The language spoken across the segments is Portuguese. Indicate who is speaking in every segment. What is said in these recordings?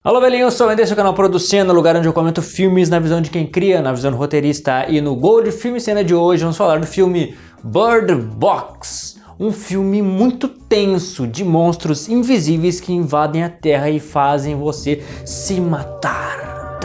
Speaker 1: Alô, velhinho, eu sou o Ender, seu canal Producendo, lugar onde eu comento filmes na visão de quem cria, na visão do roteirista. E no Gold Filme Cena de hoje vamos falar do filme Bird Box, um filme muito tenso de monstros invisíveis que invadem a Terra e fazem você se matar.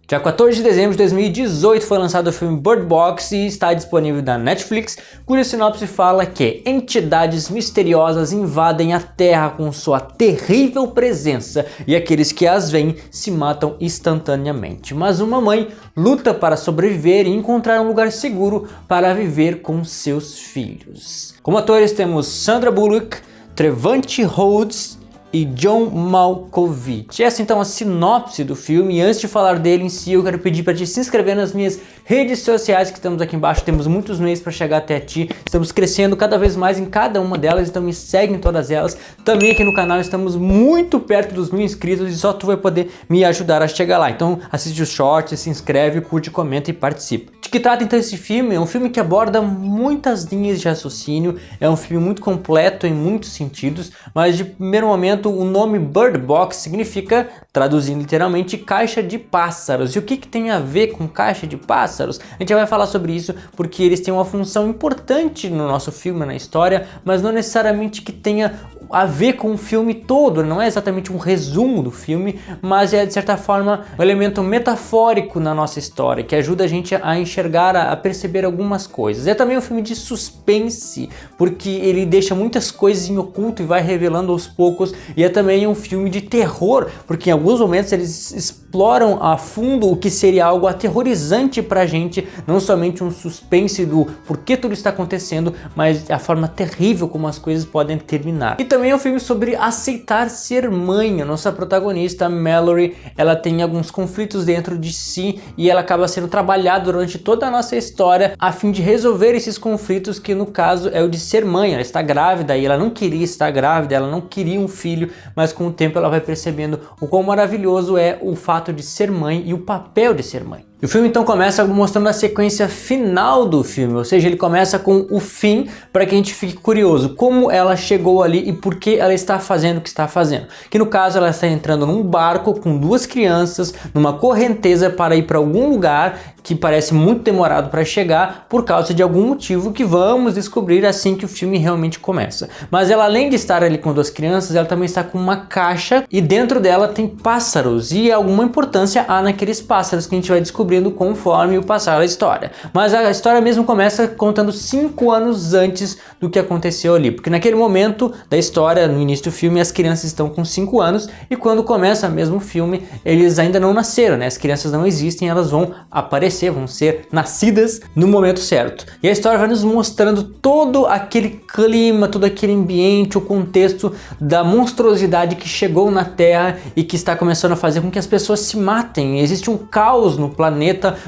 Speaker 1: Dia 14 de dezembro de 2018 foi lançado o filme Bird Box e está disponível na Netflix, cuja sinopse fala que entidades misteriosas invadem a Terra com sua terrível presença e aqueles que as veem se matam instantaneamente. Mas uma mãe luta para sobreviver e encontrar um lugar seguro para viver com seus filhos. Como atores temos Sandra Bullock, Trevante Rhodes e John Malkovich. Essa então é a sinopse do filme. E antes de falar dele em si, eu quero pedir para te se inscrever nas minhas redes sociais que estamos aqui embaixo. Temos muitos meios para chegar até ti. Estamos crescendo cada vez mais em cada uma delas, então me segue em todas elas. Também aqui no canal estamos muito perto dos 1000 inscritos e só tu vai poder me ajudar a chegar lá. Então assiste os shorts, se inscreve, curte, comenta e participa. De que trata então esse filme? É um filme que aborda muitas linhas de raciocínio. É um filme muito completo em muitos sentidos, mas de primeiro momento o nome Bird Box significa, traduzindo literalmente, caixa de pássaros. E o que tem a ver com caixa de pássaros? A gente vai falar sobre isso porque eles têm uma função importante no nosso filme, na história, mas não necessariamente que tenha a ver com o filme todo. Não é exatamente um resumo do filme, mas é de certa forma um elemento metafórico na nossa história, que ajuda a gente a enxergar, a perceber algumas coisas. É também um filme de suspense, porque ele deixa muitas coisas em oculto e vai revelando aos poucos. E é também um filme de terror, porque em alguns momentos eles exploram a fundo o que seria algo aterrorizante pra gente, não somente um suspense do porquê tudo está acontecendo, mas a forma terrível como as coisas podem terminar. E também é um filme sobre aceitar ser mãe. A nossa protagonista, Mallory, ela tem alguns conflitos dentro de si e ela acaba sendo trabalhada durante toda a nossa história a fim de resolver esses conflitos, que no caso é o de ser mãe. Ela está grávida e ela não queria estar grávida, ela não queria um filho, mas com o tempo ela vai percebendo o quão maravilhoso é o fato de ser mãe e o papel de ser mãe. E o filme então começa mostrando a sequência final do filme, ou seja, ele começa com o fim para que a gente fique curioso, como ela chegou ali e por que ela está fazendo o que está fazendo. Que no caso ela está entrando num barco com duas crianças, numa correnteza para ir para algum lugar que parece muito demorado para chegar por causa de algum motivo que vamos descobrir assim que o filme realmente começa. Mas ela, além de estar ali com duas crianças, ela também está com uma caixa e dentro dela tem pássaros, e alguma importância há naqueles pássaros que a gente vai descobrindo conforme o passar da história. Mas a história mesmo começa contando 5 anos antes do que aconteceu ali, porque naquele momento da história, no início do filme, as crianças estão com 5 anos e quando começa mesmo o filme, eles ainda não nasceram, né? As crianças não existem, elas vão aparecer, vão ser nascidas no momento certo. E a história vai nos mostrando todo aquele clima, todo aquele ambiente, o contexto da monstruosidade que chegou na Terra e que está começando a fazer com que as pessoas se matem. Existe um caos no planeta,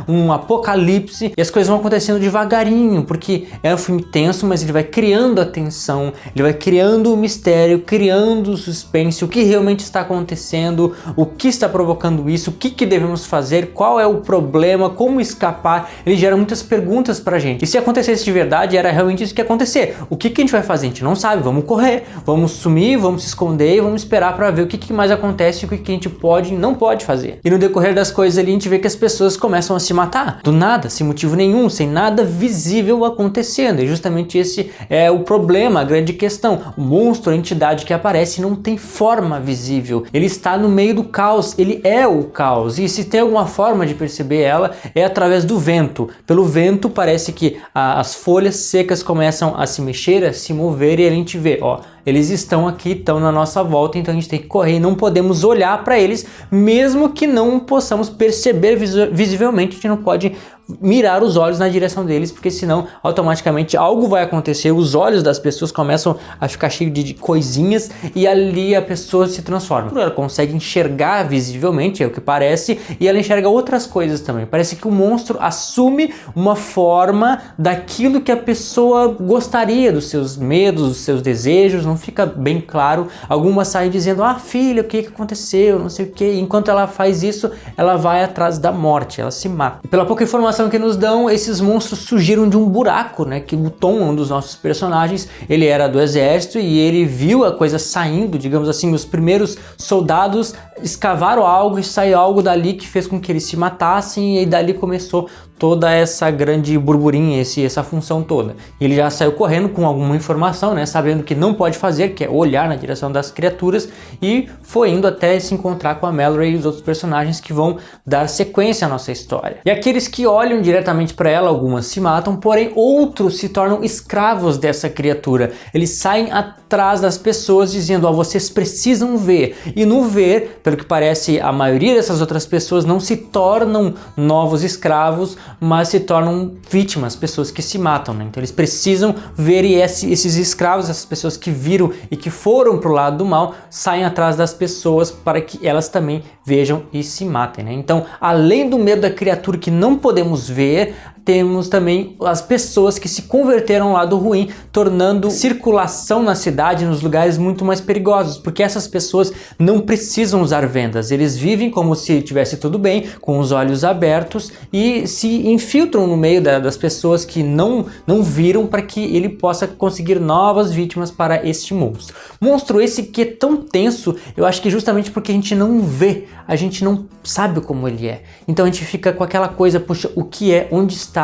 Speaker 1: um apocalipse, e as coisas vão acontecendo devagarinho, porque é um filme tenso, mas ele vai criando a tensão, ele vai criando o mistério, criando o suspense, o que realmente está acontecendo, o que está provocando isso, o que devemos fazer, qual é o problema, como escapar. Ele gera muitas perguntas pra gente. E se acontecesse de verdade, era realmente isso que ia acontecer. O que a gente vai fazer? A gente não sabe. Vamos correr, vamos sumir, vamos se esconder e vamos esperar para ver o que mais acontece e o que a gente pode e não pode fazer. E no decorrer das coisas ali, a gente vê que as pessoas começam a se matar, do nada, sem motivo nenhum, sem nada visível acontecendo. E justamente esse é o problema, a grande questão. O monstro, a entidade que aparece, não tem forma visível. Ele está no meio do caos, ele é o caos. E se tem alguma forma de perceber ela, é através do vento. Pelo vento parece que as folhas secas começam a se mexer, a se mover, e a gente vê, ó, eles estão aqui, estão na nossa volta, então a gente tem que correr e não podemos olhar para eles, mesmo que não possamos perceber visivelmente, a gente não pode mirar os olhos na direção deles, porque senão automaticamente algo vai acontecer, os olhos das pessoas começam a ficar cheios de coisinhas e ali a pessoa se transforma. Ela consegue enxergar visivelmente, é o que parece, e ela enxerga outras coisas também. Parece que o monstro assume uma forma daquilo que a pessoa gostaria, dos seus medos, dos seus desejos, não fica bem claro. Algumas saem dizendo, ah filha, o que aconteceu, não sei o que. Enquanto ela faz isso, ela vai atrás da morte, ela se mata. E pela pouca informação que nos dão, esses monstros surgiram de um buraco, né? Que o Tom, um dos nossos personagens, ele era do exército e ele viu a coisa saindo, digamos assim, os primeiros soldados escavaram algo e saiu algo dali que fez com que eles se matassem, e dali começou toda essa grande burburinho, essa função toda. Ele já saiu correndo com alguma informação, né, sabendo que não pode fazer, que é olhar na direção das criaturas, e foi indo até se encontrar com a Mallory e os outros personagens que vão dar sequência à nossa história. E aqueles que olham diretamente para ela, algumas se matam, porém outros se tornam escravos dessa criatura. Eles saem atrás das pessoas dizendo, ó, vocês precisam ver. E no ver, pelo que parece, a maioria dessas outras pessoas não se tornam novos escravos, mas se tornam vítimas, pessoas que se matam, né? Então eles precisam ver, e esses escravos, essas pessoas que viram e que foram pro lado do mal, saem atrás das pessoas para que elas também vejam e se matem, né? Então, além do medo da criatura que não podemos ver, temos também as pessoas que se converteram ao lado ruim, tornando circulação na cidade, nos lugares muito mais perigosos, porque essas pessoas não precisam usar vendas, eles vivem como se tivesse tudo bem, com os olhos abertos, e se infiltram no meio das pessoas que não viram, para que ele possa conseguir novas vítimas para este monstro. Monstro esse que é tão tenso, eu acho que justamente porque a gente não vê, a gente não sabe como ele é, então a gente fica com aquela coisa, poxa, o que é, onde está?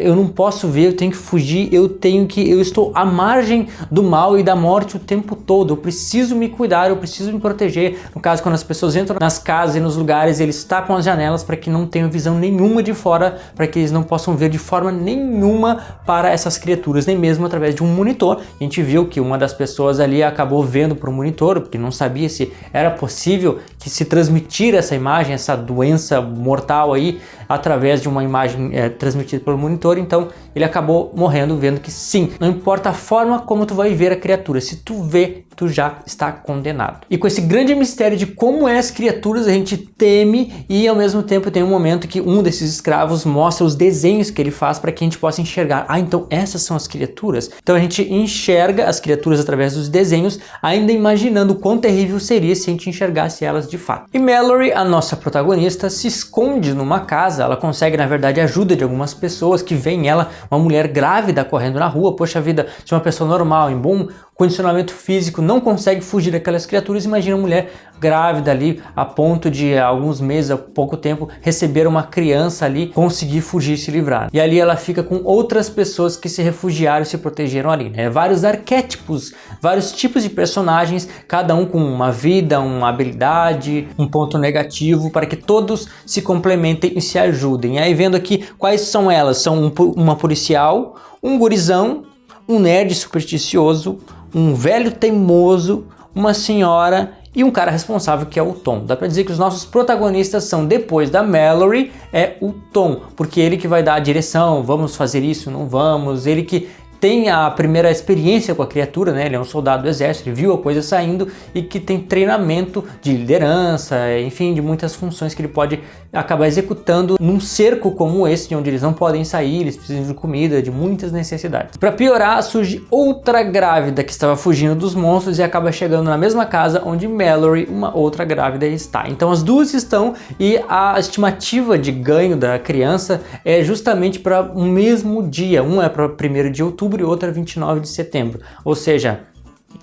Speaker 1: Eu não posso ver, eu tenho que fugir, eu estou à margem do mal e da morte o tempo todo, eu preciso me cuidar, eu preciso me proteger. No caso, quando as pessoas entram nas casas e nos lugares, eles tapam as janelas para que não tenham visão nenhuma de fora, para que eles não possam ver de forma nenhuma para essas criaturas, nem mesmo através de um monitor. A gente viu que uma das pessoas ali acabou vendo para o monitor, porque não sabia se era possível que se transmitir essa imagem, essa doença mortal aí, através de uma imagem transmitida pelo monitor. Então ele acabou morrendo vendo que sim, não importa a forma como tu vai ver a criatura, se tu vê, tu já está condenado. E com esse grande mistério de como é as criaturas, a gente teme, e ao mesmo tempo tem um momento que um desses escravos mostra os desenhos que ele faz para que a gente possa enxergar, ah, então essas são as criaturas. Então a gente enxerga as criaturas através dos desenhos, ainda imaginando o quão terrível seria se a gente enxergasse elas de fato. E Mallory, a nossa protagonista, se esconde numa casa, ela consegue na verdade a ajuda de algumas pessoas que veem ela, uma mulher grávida correndo na rua. Poxa vida, se uma pessoa normal, em bom condicionamento físico, não consegue fugir daquelas criaturas, imagina uma mulher grávida ali, a ponto de há alguns meses, há pouco tempo, receber uma criança ali, conseguir fugir e se livrar. E ali ela fica com outras pessoas que se refugiaram e se protegeram ali, né? Vários arquétipos, vários tipos de personagens, cada um com uma vida, uma habilidade, um ponto negativo, para que todos se complementem e se ajudem. E aí vendo aqui quais são elas, são uma policial, um gurizão, um nerd supersticioso, um velho teimoso, uma senhora e um cara responsável, que é o Tom. Dá pra dizer que os nossos protagonistas são, depois da Mallory, é o Tom, porque ele que vai dar a direção, vamos fazer isso, não vamos, ele que tem a primeira experiência com a criatura, né? Ele é um soldado do exército, ele viu a coisa saindo e que tem treinamento de liderança, enfim, de muitas funções que ele pode acabar executando num cerco como esse, de onde eles não podem sair, eles precisam de comida, de muitas necessidades. Para piorar, surge outra grávida que estava fugindo dos monstros e acaba chegando na mesma casa onde Mallory, uma outra grávida, está. Então as duas estão, e a estimativa de ganho da criança é justamente para o mesmo dia. Um é para 1º de outubro e outra 29 de setembro, ou seja,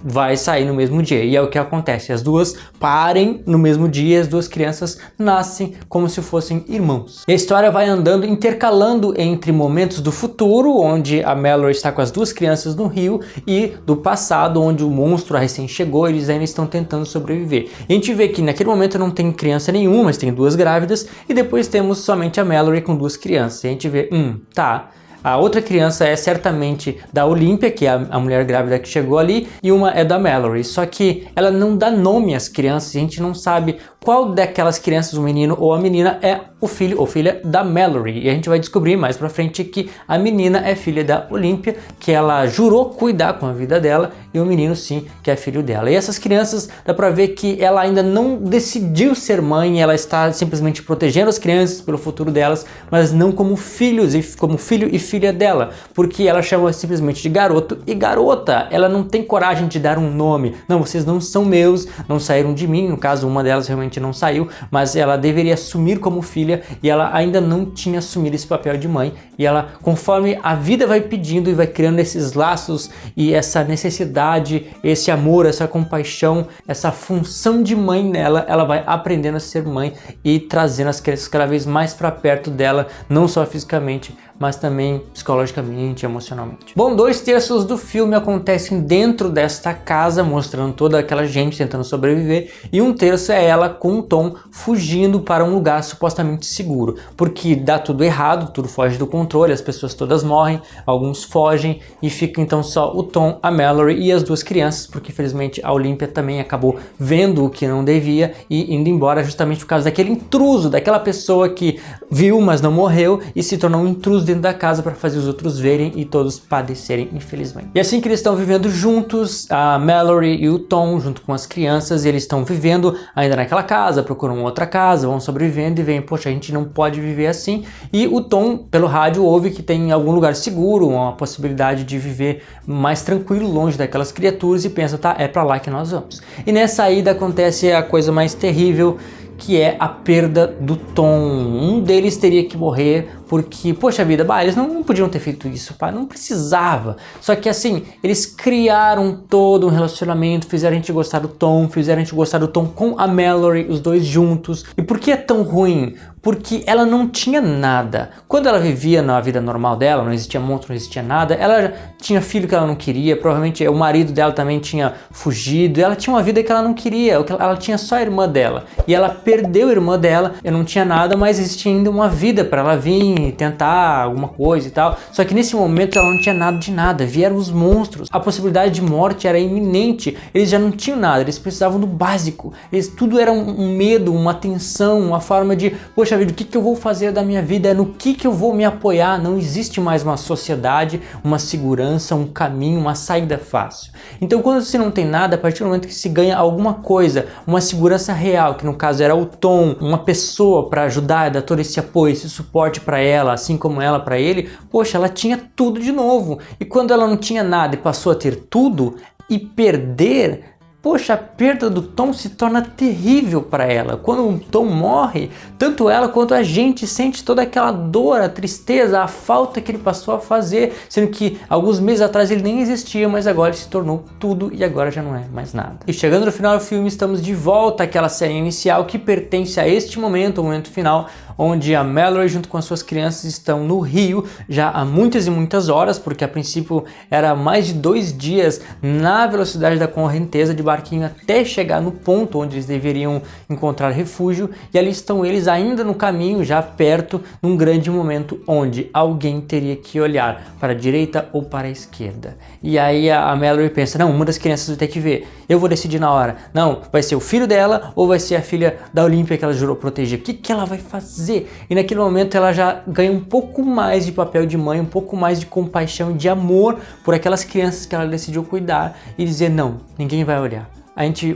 Speaker 1: vai sair no mesmo dia, e é o que acontece, as duas parem no mesmo dia, as duas crianças nascem como se fossem irmãos. E a história vai andando, intercalando entre momentos do futuro, onde a Mallory está com as duas crianças no rio, e do passado, onde o monstro recém chegou, eles ainda estão tentando sobreviver. E a gente vê que naquele momento não tem criança nenhuma, mas tem duas grávidas, e depois temos somente a Mallory com duas crianças, e a gente vê, tá, a outra criança é certamente da Olímpia, que é a mulher grávida que chegou ali, e uma é da Mallory. Só que ela não dá nome às crianças, a gente não sabe qual daquelas crianças, o menino ou a menina, é o filho ou filha da Mallory. E a gente vai descobrir mais pra frente que a menina é filha da Olympia, que ela jurou cuidar com a vida dela, e o menino sim, que é filho dela. E essas crianças, dá pra ver que ela ainda não decidiu ser mãe, ela está simplesmente protegendo as crianças pelo futuro delas, mas não como filhos e como filho e filha dela, porque ela chama simplesmente de garoto e garota. Ela não tem coragem de dar um nome. Não, vocês não são meus, não saíram de mim. No caso, uma delas realmente não saiu, mas ela deveria assumir como filha e ela ainda não tinha assumido esse papel de mãe. E ela, conforme a vida vai pedindo e vai criando esses laços e essa necessidade, esse amor, essa compaixão, essa função de mãe nela, ela vai aprendendo a ser mãe e trazendo as crianças cada vez mais para perto dela, não só fisicamente, mas também psicologicamente, emocionalmente. Bom, 2/3 do filme acontecem dentro desta casa, mostrando toda aquela gente tentando sobreviver, e 1/3 é ela com o Tom fugindo para um lugar supostamente seguro, porque dá tudo errado, tudo foge do controle, as pessoas todas morrem, alguns fogem, e fica então só o Tom, a Mallory e as duas crianças, porque infelizmente a Olympia também acabou vendo o que não devia e indo embora justamente por causa daquele intruso, daquela pessoa que viu, mas não morreu, e se tornou um intruso dentro da casa para fazer os outros verem e todos padecerem, infelizmente. E assim que eles estão vivendo juntos, a Mallory e o Tom, junto com as crianças, eles estão vivendo ainda naquela casa, procuram outra casa, vão sobrevivendo e veem, poxa, a gente não pode viver assim. E o Tom, pelo rádio, ouve que tem algum lugar seguro, uma possibilidade de viver mais tranquilo, longe daquelas criaturas, e pensa, tá, é para lá que nós vamos. E nessa ida acontece a coisa mais terrível, que é a perda do Tom. Um deles teria que morrer porque, poxa vida, eles não podiam ter feito isso, pá, não precisava. Só que assim, eles criaram todo um relacionamento, fizeram a gente gostar do Tom, fizeram a gente gostar do Tom com a Mallory, os dois juntos. E por que é tão ruim? Porque ela não tinha nada. Quando ela vivia na vida normal dela, não existia monstro, não existia nada, ela tinha filho que ela não queria, provavelmente o marido dela também tinha fugido, ela tinha uma vida que ela não queria, ela tinha só a irmã dela. E ela perdeu a irmã dela, eu não tinha nada, mas existia ainda uma vida para ela vir tentar alguma coisa e tal. Só que nesse momento ela não tinha nada de nada, vieram os monstros, a possibilidade de morte era iminente, eles já não tinham nada, eles precisavam do básico, tudo era um medo, uma tensão, uma forma de, poxa vida, o que eu vou fazer da minha vida, no que eu vou me apoiar, não existe mais uma sociedade, uma segurança, um caminho, uma saída fácil. Então quando você não tem nada, a partir do momento que se ganha alguma coisa, uma segurança real, que no caso era o Tom, uma pessoa para ajudar, dar todo esse apoio, esse suporte para ela, assim como ela para ele, poxa, ela tinha tudo de novo. E quando ela não tinha nada e passou a ter tudo, e perder, poxa, a perda do Tom se torna terrível para ela. Quando o Tom morre, tanto ela quanto a gente sente toda aquela dor, a tristeza, a falta que ele passou a fazer, sendo que alguns meses atrás ele nem existia, mas agora ele se tornou tudo e agora já não é mais nada. E chegando no final do filme, estamos de volta àquela série inicial que pertence a este momento, o momento final, onde a Mallory junto com as suas crianças estão no rio já há muitas e muitas horas, porque a princípio era mais de 2 dias na velocidade da correnteza de barquinho até chegar no ponto onde eles deveriam encontrar refúgio, e ali estão eles ainda no caminho, já perto, num grande momento onde alguém teria que olhar para a direita ou para a esquerda. E aí a Mallory pensa, não, uma das crianças vai ter que ver, eu vou decidir na hora, não, vai ser o filho dela ou vai ser a filha da Olympia que ela jurou proteger, o que ela vai fazer? E naquele momento ela já ganha um pouco mais de papel de mãe, um pouco mais de compaixão e de amor por aquelas crianças que ela decidiu cuidar e dizer, não, ninguém vai olhar.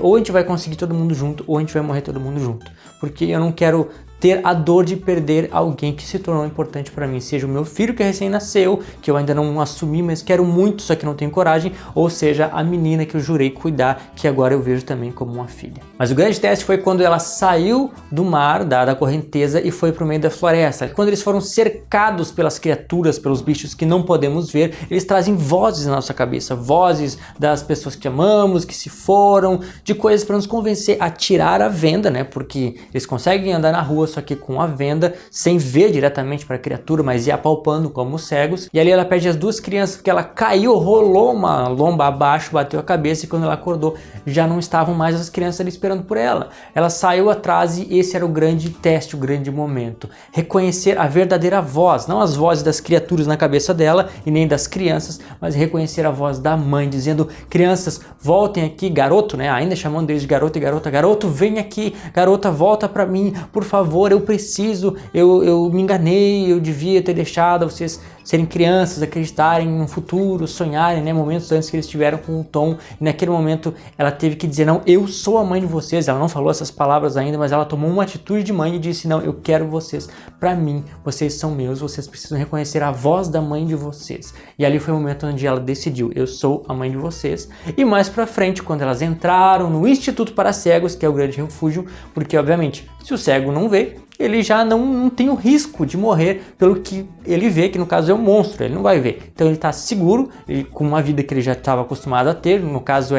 Speaker 1: Ou a gente vai conseguir todo mundo junto, ou a gente vai morrer todo mundo junto. Porque eu não quero ter a dor de perder alguém que se tornou importante para mim, seja o meu filho que recém nasceu, que eu ainda não assumi, mas quero muito, só que não tenho coragem, ou seja, a menina que eu jurei cuidar, que agora eu vejo também como uma filha. Mas o grande teste foi quando ela saiu do mar, da correnteza, e foi para o meio da floresta. Quando eles foram cercados pelas criaturas, pelos bichos que não podemos ver, eles trazem vozes na nossa cabeça, vozes das pessoas que amamos, que se foram, de coisas para nos convencer a tirar a venda, né? Porque eles conseguem andar na rua pessoa, só que com a venda, sem ver diretamente para a criatura, mas ia apalpando como cegos. E ali ela perde as duas crianças porque ela caiu, rolou uma lomba abaixo, bateu a cabeça, e quando ela acordou já não estavam mais as crianças ali esperando por ela. Ela saiu atrás e esse era o grande teste, o grande momento. Reconhecer a verdadeira voz, não as vozes das criaturas na cabeça dela e nem das crianças, mas reconhecer a voz da mãe, dizendo: crianças, voltem aqui, garoto, né? Ainda chamando eles de garoto e garota, garoto, vem aqui, garota, volta pra mim, por favor, eu preciso, eu me enganei, eu devia ter deixado vocês serem crianças, acreditarem no futuro, sonharem, né? Momentos antes que eles tiveram com o Tom, e naquele momento ela teve que dizer: não, eu sou a mãe de vocês. Ela não falou essas palavras ainda, mas ela tomou uma atitude de mãe e disse: não, eu quero vocês pra mim, vocês são meus, vocês precisam reconhecer a voz da mãe de vocês. E ali foi o momento onde ela decidiu: eu sou a mãe de vocês. E mais pra frente, quando elas entraram no Instituto para Cegos, que é o grande refúgio, porque obviamente, se o cego não vê, ele já não tem o risco de morrer pelo que ele vê, que no caso é um monstro, ele não vai ver. Então ele está seguro, com uma vida que ele já estava acostumado a ter, no caso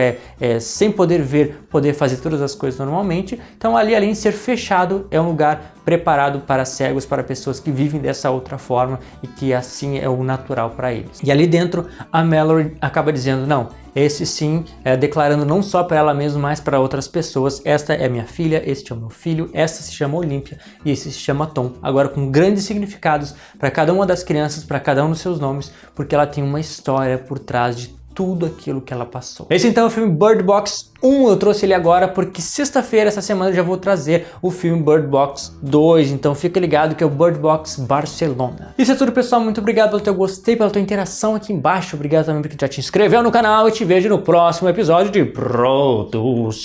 Speaker 1: sem poder ver, poder fazer todas as coisas normalmente. Então ali, além de ser fechado, é um lugar preparado para cegos, para pessoas que vivem dessa outra forma e que assim é o natural para eles. E ali dentro, a Mallory acaba dizendo: não, esse sim, declarando não só para ela mesma, mas para outras pessoas: esta é minha filha, este é o meu filho, esta se chama Olímpia e esse se chama Tom. Agora com grandes significados para cada uma das crianças, para cada um dos seus nomes, porque ela tem uma história por trás de tudo aquilo que ela passou. Esse então é o filme Bird Box 1, eu trouxe ele agora porque sexta-feira, essa semana, eu já vou trazer o filme Bird Box 2, então fica ligado que é o Bird Box Barcelona. Isso é tudo, pessoal, muito obrigado pelo teu gostei, pela tua interação aqui embaixo, obrigado também porque já te inscreveu no canal e te vejo no próximo episódio de Producena.